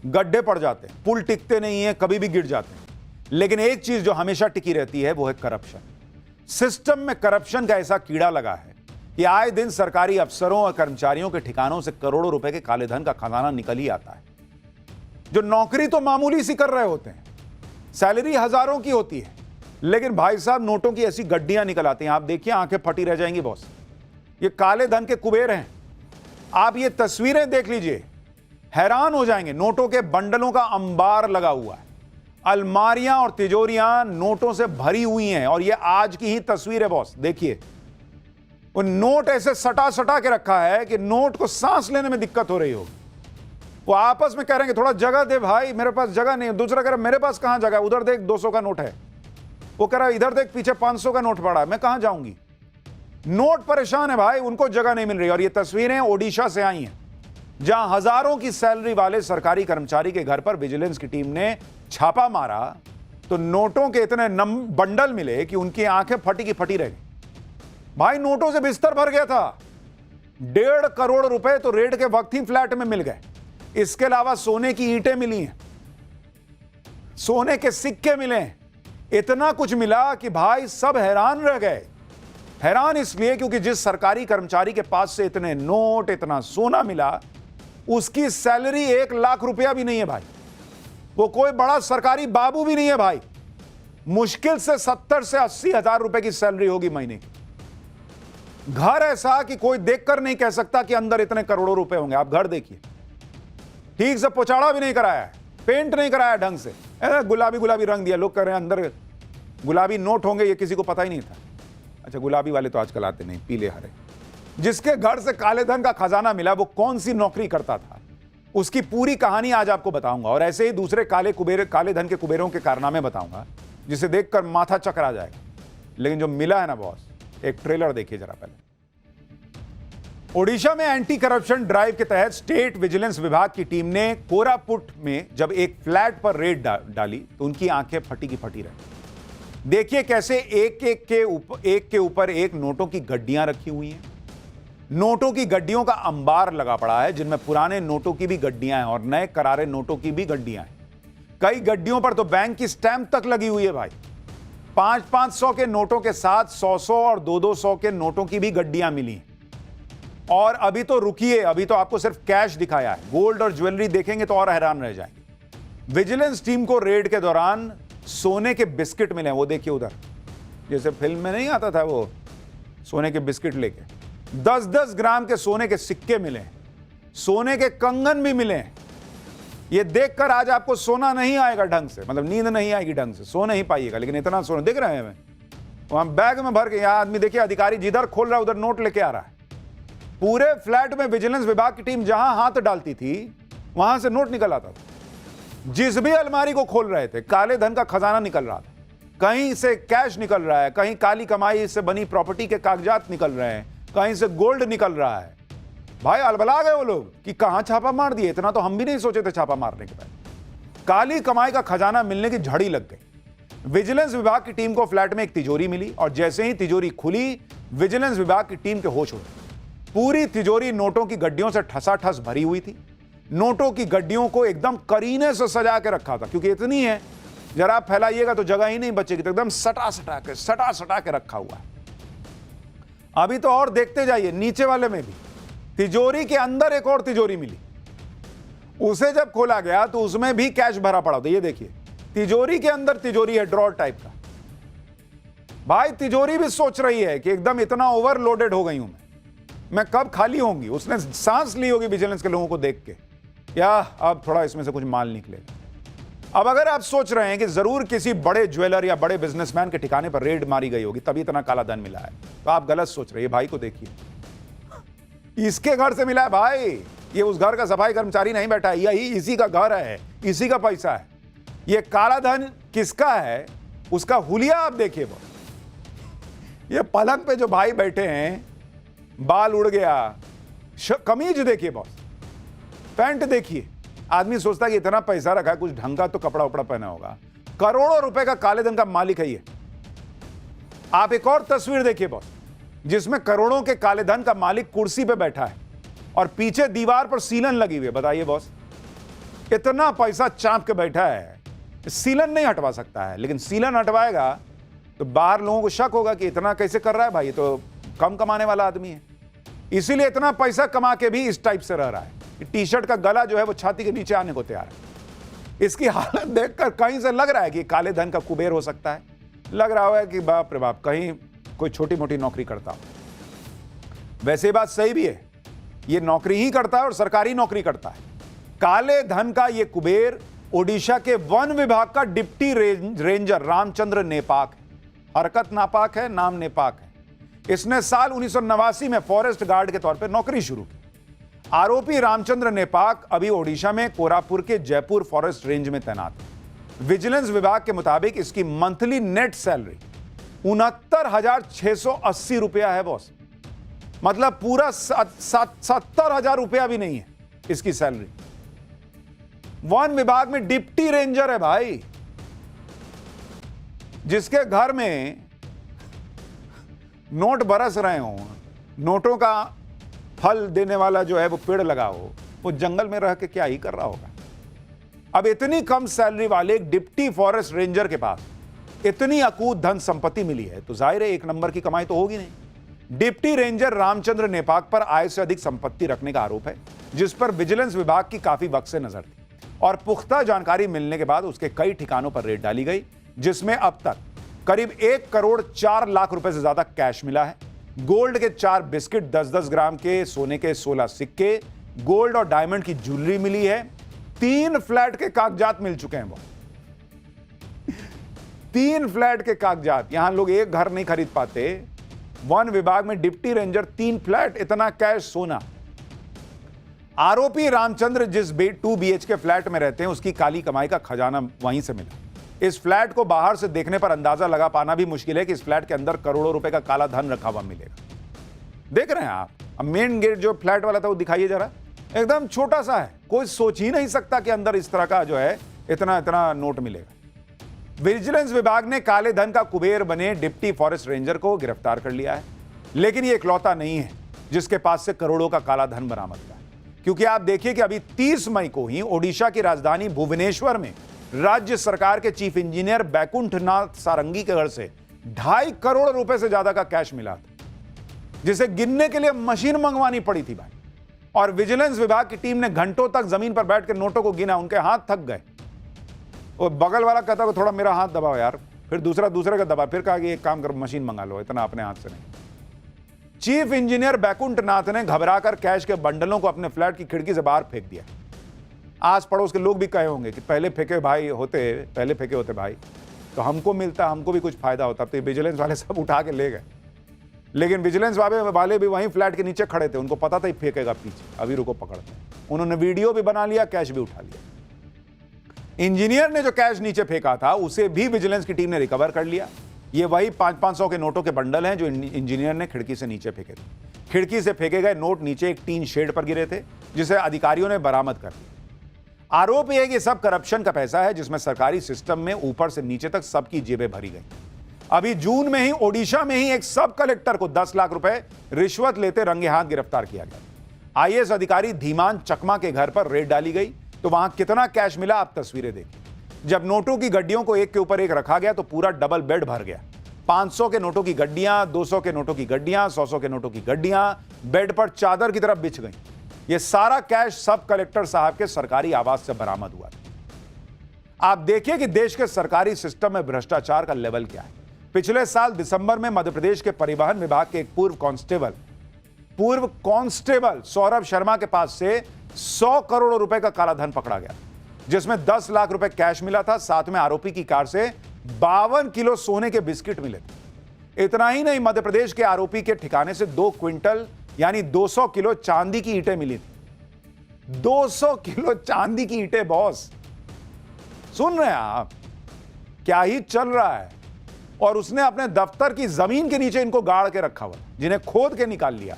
गड्ढे पड़ जाते हैं, पुल टिकते नहीं है, कभी भी गिर जाते हैं। लेकिन एक चीज जो हमेशा टिकी रहती है वो है करप्शन। सिस्टम में करप्शन का ऐसा कीड़ा लगा है कि आए दिन सरकारी अफसरों और कर्मचारियों के ठिकानों से करोड़ों रुपए के काले धन का खजाना निकल ही आता है। जो नौकरी तो मामूली सी कर रहे होते हैं, सैलरी हजारों की होती है, लेकिन भाई साहब नोटों की ऐसी गड्डियां निकल आती हैं, आप देखिए आंखें फटी रह जाएंगी बॉस। ये काले धन के कुबेर हैं। आप ये तस्वीरें देख लीजिए, हैरान हो जाएंगे। नोटों के बंडलों का अंबार लगा हुआ है, अलमारियां और तिजोरियां नोटों से भरी हुई हैं। और ये आज की ही तस्वीर है बॉस, देखिए वो नोट ऐसे सटा सटा के रखा है कि नोट को सांस लेने में दिक्कत हो रही होगी। वो आपस में कह रहे हैं कि थोड़ा जगह दे भाई, मेरे पास जगह नहीं है। दूसरा कह रहा है मेरे पास कहां जगह है, उधर देख 200 का नोट है। वो कह रहा है इधर देख पीछे 500 का नोट पड़ा है, मैं कहां जाऊंगी। नोट परेशान है भाई, उनको जगह नहीं मिल रही। और ये तस्वीरें ओडिशा से आई हैं, जहां हजारों की सैलरी वाले सरकारी कर्मचारी के घर पर विजिलेंस की टीम ने छापा मारा तो नोटों के इतने बंडल मिले कि उनकी आंखें फटी की फटी रह गई। भाई नोटों से बिस्तर भर गया था। 1.5 करोड़ रुपए तो रेड के वक्त ही फ्लैट में मिल गए। इसके अलावा सोने की ईंटें मिली हैं, सोने के सिक्के मिले, इतना कुछ मिला कि भाई सब हैरान रह गए। हैरान इसलिए क्योंकि जिस सरकारी कर्मचारी के पास से इतने नोट, इतना सोना मिला, उसकी सैलरी 1 लाख रुपया भी नहीं है भाई। वो कोई बड़ा सरकारी बाबू भी नहीं है भाई। मुश्किल से 70 से 80 हजार रुपए की सैलरी होगी महीने की। घर ऐसा कि कोई देखकर नहीं कह सकता कि अंदर इतने करोड़ों रुपए होंगे। आप घर देखिए, ठीक से पोचाड़ा भी नहीं कराया है, पेंट नहीं कराया ढंग से, गुलाबी गुलाबी रंग दिया। लोग कह रहे हैं अंदर गुलाबी नोट होंगे, ये किसी को पता ही नहीं था। अच्छा, गुलाबी वाले तो आजकल आते नहीं, पीले हरे। जिसके घर से काले धन का खजाना मिला वो कौन सी नौकरी करता था, उसकी पूरी कहानी आज आपको बताऊंगा। और ऐसे ही दूसरे काले धन के कुबेरों के कारनामे बताऊंगा जिसे देखकर माथा चकरा जाएगा। लेकिन जो मिला है ना बॉस, एक ट्रेलर देखिए जरा पहले। ओडिशा में एंटी करप्शन ड्राइव के तहत स्टेट विजिलेंस विभाग की टीम ने कोरापुट में जब एक फ्लैट पर रेड डाली तो उनकी आंखें फटी की फटी रही। देखिए कैसे एक के ऊपर एक नोटों की गड्डियां रखी हुई हैं। नोटों की गड्डियों का अंबार लगा पड़ा है, जिनमें पुराने नोटों की भी गड्डियां हैं और नए करारे नोटों की भी गड्डियां हैं। कई गड्डियों पर तो बैंक की स्टैंप तक लगी हुई है भाई। 500-500 के नोटों के साथ 100-100 और 200-200 के नोटों की भी गड्डियां मिली। और अभी तो रुकिए, अभी तो आपको सिर्फ कैश दिखाया है। गोल्ड और ज्वेलरी देखेंगे तो और हैरान रह जाएंगे। विजिलेंस टीम को रेड के दौरान सोने के बिस्किट मिले, वो देखिए उधर, जैसे फिल्म में नहीं आता था वो सोने के बिस्किट लेके। 10-10 ग्राम के सोने के सिक्के मिले, सोने के कंगन भी मिले। ये देखकर आज आपको सोना नहीं आएगा ढंग से, मतलब नींद नहीं आएगी ढंग से, सो नहीं पाइएगा। लेकिन इतना सोना दिख रहे हैं हमें, वहां बैग में भर के। यहां आदमी देखिए, अधिकारी जिधर खोल रहा है उधर नोट लेके आ रहा है। पूरे फ्लैट में विजिलेंस विभाग की टीम जहां हाथ डालती थी वहां से नोट निकल आता था। जिस भी अलमारी को खोल रहे थे काले धन का खजाना निकल रहा था। कहीं से कैश निकल रहा है, कहीं काली कमाई से बनी प्रॉपर्टी के कागजात निकल रहे हैं, कहीं से गोल्ड निकल रहा है। भाई अलबला गए वो लोग कि कहां छापा मार दिए। इतना तो हम भी नहीं सोचे थे छापा मारने के बाद। काली कमाई का खजाना मिलने की झड़ी लग गई। विजिलेंस विभाग की टीम को फ्लैट में एक तिजोरी मिली और जैसे ही तिजोरी खुली, विजिलेंस विभाग की टीम के होश उड़े। पूरी तिजोरी नोटों की गड्डियों से ठसाठस भरी हुई थी। नोटों की गड्डियों को एकदम करीने से सजा के रखा था, क्योंकि इतनी है जरा आप फैलाइएगा तो जगह ही नहीं बचेगी, तो एकदम सटा सटा के रखा हुआ है। अभी तो और देखते जाइए, नीचे वाले में भी तिजोरी के अंदर एक और तिजोरी मिली। उसे जब खोला गया तो उसमें भी कैश भरा पड़ा था। ये देखिए, तिजोरी के अंदर तिजोरी है, ड्रॉर टाइप का। भाई तिजोरी भी सोच रही है कि एकदम इतना ओवरलोडेड हो गई हूं मैं कब खाली होंगी। उसने सांस ली होगी विजिलेंस के लोगों को देख के, या अब थोड़ा इसमें से कुछ माल निकलेगा। अब अगर आप सोच रहे हैं कि जरूर किसी बड़े ज्वेलर या बड़े बिजनेसमैन के ठिकाने पर रेड मारी गई होगी तभी इतना काला धन मिला है, तो आप गलत सोच रहे हैं। भाई को देखिए, इसके घर से मिला है भाई। ये उस घर का सफाई कर्मचारी नहीं बैठा है, यही इसी का घर है, इसी का पैसा है। ये काला धन किसका है उसका हुलिया आप देखिए। ये पलंग पे जो भाई बैठे हैं, बाल उड़ गया, कमीज देखिए बॉस, पैंट देखिए। आदमी सोचता है कि इतना पैसा रखा है, कुछ ढंग का तो कपड़ा उपड़ा पहना होगा। करोड़ों रुपए का काले धन का मालिक है ये। आप एक और तस्वीर देखिए बॉस, जिसमें करोड़ों के काले धन का मालिक कुर्सी पे बैठा है और पीछे दीवार पर सीलन लगी हुई है। बताइए बॉस, इतना पैसा चाप के बैठा है, सीलन नहीं हटवा सकता है, लेकिन सीलन हटवाएगा तो बाहर लोगों को शक होगा कि इतना कैसे कर रहा है भाई, ये तो कम कमाने वाला आदमी है। इसीलिए इतना पैसा कमा के भी इस टाइप से रह रहा है। टी शर्ट का गला जो है वो छाती के नीचे आने को तैयार है। इसकी हालत देखकर कहीं से लग रहा है कि काले धन का कुबेर हो सकता है। लग रहा है कि बाप रे बाप, कहीं कोई छोटी मोटी नौकरी करता हो। वैसे बात सही भी है, ये नौकरी ही करता है और सरकारी नौकरी करता है। काले धन का ये कुबेर ओडिशा के वन विभाग का डिप्टी रेंजर रामचंद्र नेपाक। हरकत नापाक है, नाम नेपाक है। इसने साल 1989 में फॉरेस्ट गार्ड के तौर पर नौकरी शुरू की। आरोपी रामचंद्र नेपाक अभी ओडिशा में कोरापुर के जयपुर फॉरेस्ट रेंज में तैनात है। विजिलेंस विभाग के मुताबिक इसकी मंथली नेट सैलरी 69,680 रुपया है बॉस। मतलब पूरा 70,000 रुपया भी नहीं है इसकी सैलरी। वन विभाग में डिप्टी रेंजर है भाई, जिसके घर में नोट बरस रहे हो, नोटों का फल देने वाला जो है वो पेड़ लगा हो, वो जंगल में रह के क्या ही कर रहा होगा। अब इतनी कम सैलरी वाले एक डिप्टी फॉरेस्ट रेंजर के पास इतनी अकूत धन संपत्ति मिली है तो जाहिर है एक नंबर की कमाई तो होगी नहीं। डिप्टी रेंजर रामचंद्र नेपाक पर आय से अधिक संपत्ति रखने का आरोप है, जिस पर विजिलेंस विभाग की काफी वक्त से नजर थी और पुख्ता जानकारी मिलने के बाद उसके कई ठिकानों पर रेड डाली गई, जिसमें अब तक करीब 1 करोड़ 4 लाख रुपए से ज्यादा कैश मिला है। गोल्ड के 4 बिस्किट, 10-10 ग्राम के सोने के 16 सिक्के, गोल्ड और डायमंड की ज्वेलरी मिली है। 3 फ्लैट के कागजात मिल चुके हैं। वो 3 फ्लैट के कागजात। यहां लोग एक घर नहीं खरीद पाते, वन विभाग में डिप्टी रेंजर 3 फ्लैट, इतना कैश, सोना। आरोपी रामचंद्र जिस 2 BHK फ्लैट में रहते हैं उसकी काली कमाई का खजाना वहीं से मिला। इस फ्लैट को बाहर से देखने पर अंदाजा लगा पाना भी मुश्किल है कि इस फ्लैट के अंदर करोड़ों रुपए का काला धन रखा हुआ मिलेगा। देख रहे हैं आप, अब मेन गेट जो फ्लैट वाला था वो दिखाइए जरा, एकदम छोटा सा है, कोई सोच ही नहीं सकता कि अंदर इस तरह का जो है इतना इतना नोट मिलेगा। विजिलेंस विभाग ने काले धन का कुबेर बने डिप्टी फॉरेस्ट रेंजर को गिरफ्तार कर लिया है, लेकिन ये इकलौता नहीं है जिसके पास से करोड़ों का काला धन बरामद हुआ है। क्योंकि आप देखिए कि अभी 30 मई को ही ओडिशा की राजधानी भुवनेश्वर में राज्य सरकार के चीफ इंजीनियर बैकुंठनाथ सारंगी के घर से 2.5 करोड़ रुपए से ज्यादा का कैश मिला था, जिसे गिनने के लिए मशीन मंगवानी पड़ी थी भाई। और विजिलेंस विभाग की टीम ने घंटों तक जमीन पर बैठ कर नोटों को गिना, उनके हाथ थक गए। और बगल वाला कहता है थोड़ा मेरा हाथ दबाओ यार, फिर दूसरे का दबा, फिर कहा कि एक काम करो मशीन मंगा लो, इतना अपने हाथ से नहीं। चीफ इंजीनियर बैकुंठनाथ ने घबराकर कैश के बंडलों को अपने फ्लैट की खिड़की से बाहर फेंक दिया। आस पड़ोस के लोग भी कहे होंगे कि पहले फेंके होते भाई तो हमको मिलता, हमको भी कुछ फायदा होता। तो विजिलेंस वाले सब उठा के ले गए, लेकिन विजिलेंस वाले भी वहीं फ्लैट के नीचे खड़े थे, उनको पता था ही फेंकेगा पीछे, अभी रुको पकड़ते हैं। उन्होंने वीडियो भी बना लिया, कैश भी उठा लिया। इंजीनियर ने जो कैश नीचे फेंका था उसे भी विजिलेंस की टीम ने रिकवर कर लिया। ये वही 500-500 के नोटों के बंडल हैं जो इंजीनियर ने खिड़की से नीचे फेंके थे। खिड़की से फेंके गए नोट नीचे एक टीन शेड पर गिरे थे, जिसे अधिकारियों ने बरामद कर लिया। आरोप यह है कि सब करप्शन का पैसा है, जिसमें सरकारी सिस्टम में ऊपर से नीचे तक सबकी जेबें भरी गई। अभी जून में ही ओडिशा में ही एक सब कलेक्टर को 10 लाख रुपए रिश्वत लेते रंगे हाथ गिरफ्तार किया गया। IAS अधिकारी धीमान चकमा के घर पर रेड डाली गई तो वहां कितना कैश मिला, आप तस्वीरें देखिए। जब नोटों की गड्डियों को एक के ऊपर एक रखा गया तो पूरा डबल बेड भर गया। 500 के नोटों की गड्डियां, 200 के नोटों की गड्डियां, 100 के नोटों की गड्डियां बेड पर चादर की तरफ बिछ गई। यह सारा कैश सब कलेक्टर साहब के सरकारी आवास से बरामद हुआ। आप देखिए कि देश के सरकारी सिस्टम में भ्रष्टाचार का लेवल क्या है। पिछले साल दिसंबर में मध्य प्रदेश के परिवहन विभाग के एक पूर्व कांस्टेबल सौरभ शर्मा के पास से 100 करोड़ रुपए का काला धन पकड़ा गया, जिसमें 10 लाख रुपए कैश मिला था। साथ में आरोपी की कार से 52 किलो सोने के बिस्किट मिले थे। इतना ही नहीं, मध्य प्रदेश के आरोपी के ठिकाने से 2 क्विंटल यानी 200 किलो चांदी की ईंटें मिली थी। 200 किलो चांदी की ईंटें बॉस, सुन रहे हैं आप, क्या ही चल रहा है। और उसने अपने दफ्तर की जमीन के नीचे इनको गाड़ के रखा हुआ, जिन्हें खोद के निकाल लिया।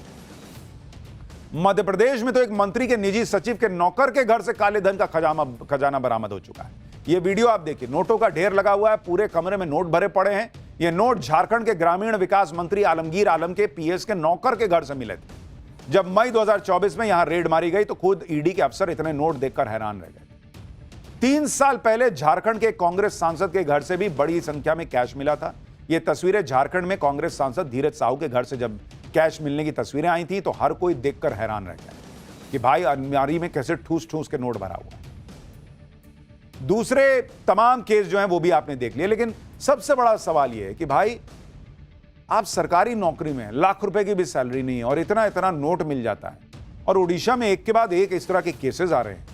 मध्य प्रदेश में तो एक मंत्री के निजी सचिव के नौकर के घर से काले धन का खजाना बरामद हो चुका है। यह वीडियो आप देखिए, नोटों का ढेर लगा हुआ है, पूरे कमरे में नोट भरे पड़े हैं। ये नोट झारखंड के ग्रामीण विकास मंत्री आलमगीर आलम के PS के नौकर के घर से मिले थे। जब मई 2024 में यहां रेड मारी गई तो खुद ED के अफसर इतने नोट देखकर हैरान रह गए। 3 साल पहले झारखंड के कांग्रेस सांसद के घर से भी बड़ी संख्या में कैश मिला था। ये तस्वीरें झारखंड में कांग्रेस सांसद धीरज साहू के घर से जब कैश मिलने की तस्वीरें आई थी तो हर कोई देखकर हैरान रह गया कि भाई अलमारी में कैसे ठूस ठूस के नोट भरा हुआ है। दूसरे तमाम केस जो हैं वो भी आपने देख लिए, लेकिन सबसे बड़ा सवाल यह है कि भाई आप सरकारी नौकरी में, लाख रुपए की भी सैलरी नहीं है और इतना इतना नोट मिल जाता है, और उड़ीसा में एक के बाद एक इस तरह के केसेस आ रहे हैं।